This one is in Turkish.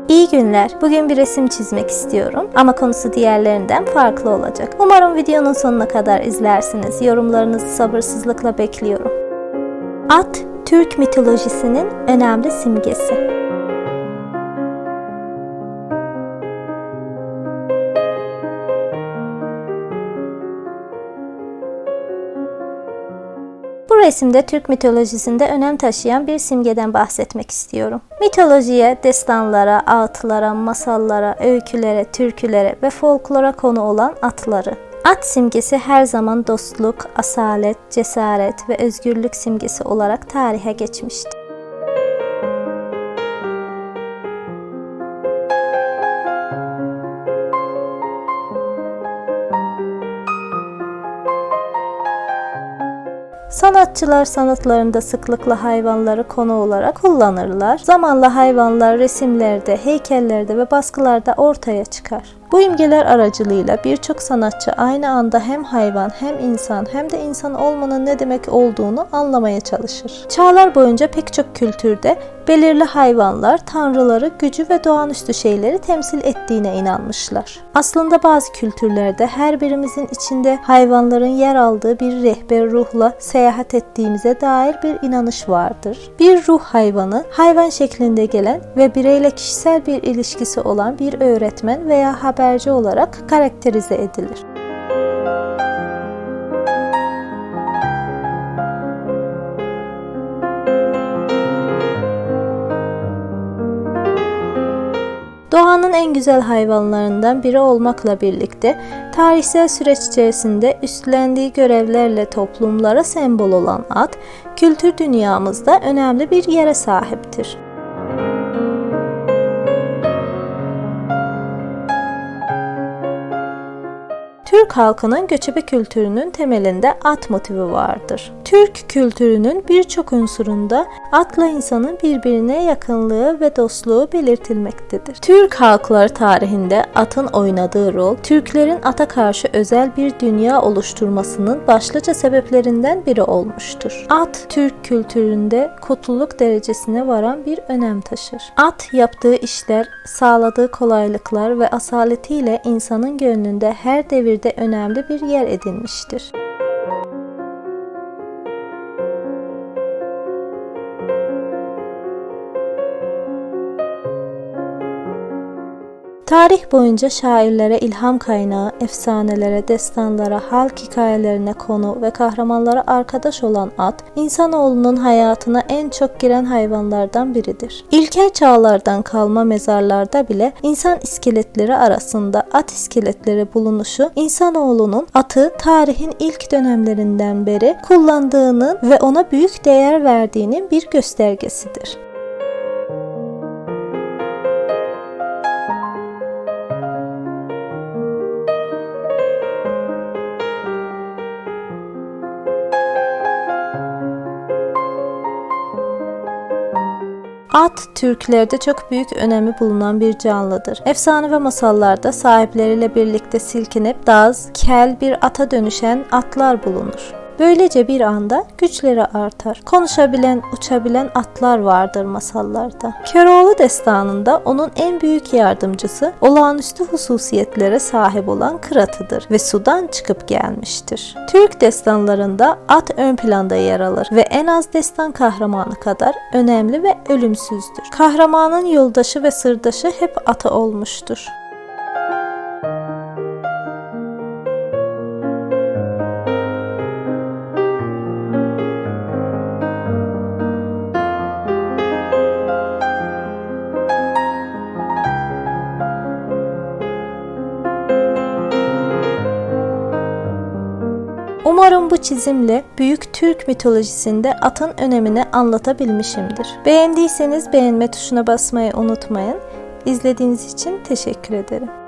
İyi günler. Bugün bir resim çizmek istiyorum ama konusu diğerlerinden farklı olacak. Umarım videonun sonuna kadar izlersiniz. Yorumlarınızı sabırsızlıkla bekliyorum. At, Türk mitolojisinin önemli simgesi. Bu resimde Türk mitolojisinde önem taşıyan bir simgeden bahsetmek istiyorum. Mitolojiye, destanlara, ağıtlara, masallara, öykülere, türkülere ve folklora konu olan atları. At simgesi her zaman dostluk, asalet, cesaret ve özgürlük simgesi olarak tarihe geçmiştir. Sanatçılar sanatlarında sıklıkla hayvanları konu olarak kullanırlar. Zamanla hayvanlar resimlerde, heykellerde ve baskılarda ortaya çıkar. Bu imgeler aracılığıyla birçok sanatçı aynı anda hem hayvan, hem insan, hem de insan olmanın ne demek olduğunu anlamaya çalışır. Çağlar boyunca pek çok kültürde belirli hayvanlar, tanrıları, gücü ve doğaüstü şeyleri temsil ettiğine inanmışlar. Aslında bazı kültürlerde her birimizin içinde hayvanların yer aldığı bir rehber ruhla seyahat ettiğimize dair bir inanış vardır. Bir ruh hayvanı, hayvan şeklinde gelen ve bireyle kişisel bir ilişkisi olan bir öğretmen veya haberci olarak karakterize edilir. Doğanın en güzel hayvanlarından biri olmakla birlikte tarihsel süreç içerisinde üstlendiği görevlerle toplumlara sembol olan at, kültür dünyamızda önemli bir yere sahiptir. Türk halkının göçebe kültürünün temelinde at motifi vardır. Türk kültürünün birçok unsurunda atla insanın birbirine yakınlığı ve dostluğu belirtilmektedir. Türk halkları tarihinde atın oynadığı rol, Türklerin ata karşı özel bir dünya oluşturmasının başlıca sebeplerinden biri olmuştur. At, Türk kültüründe kutluluk derecesine varan bir önem taşır. At, yaptığı işler, sağladığı kolaylıklar ve asaletiyle insanın gönlünde her devirde önemli bir yer edinmiştir. Tarih boyunca şairlere ilham kaynağı, efsanelere, destanlara, halk hikayelerine konu ve kahramanlara arkadaş olan at, insanoğlunun hayatına en çok giren hayvanlardan biridir. İlkel çağlardan kalma mezarlarda bile insan iskeletleri arasında at iskeletleri bulunuşu, insanoğlunun atı tarihin ilk dönemlerinden beri kullandığının ve ona büyük değer verdiğinin bir göstergesidir. At, Türklerde çok büyük önemi bulunan bir canlıdır. Efsane ve masallarda sahipleriyle birlikte silkinip daz, kel bir ata dönüşen atlar bulunur. Böylece bir anda güçleri artar. Konuşabilen, uçabilen atlar vardır masallarda. Köroğlu destanında onun en büyük yardımcısı olağanüstü hususiyetlere sahip olan Kıratı'dır ve sudan çıkıp gelmiştir. Türk destanlarında at ön planda yer alır ve en az destan kahramanı kadar önemli ve ölümsüzdür. Kahramanın yoldaşı ve sırdaşı hep atı olmuştur. Umarım bu çizimle büyük Türk mitolojisinde atın önemini anlatabilmişimdir. Beğendiyseniz beğenme tuşuna basmayı unutmayın. İzlediğiniz için teşekkür ederim.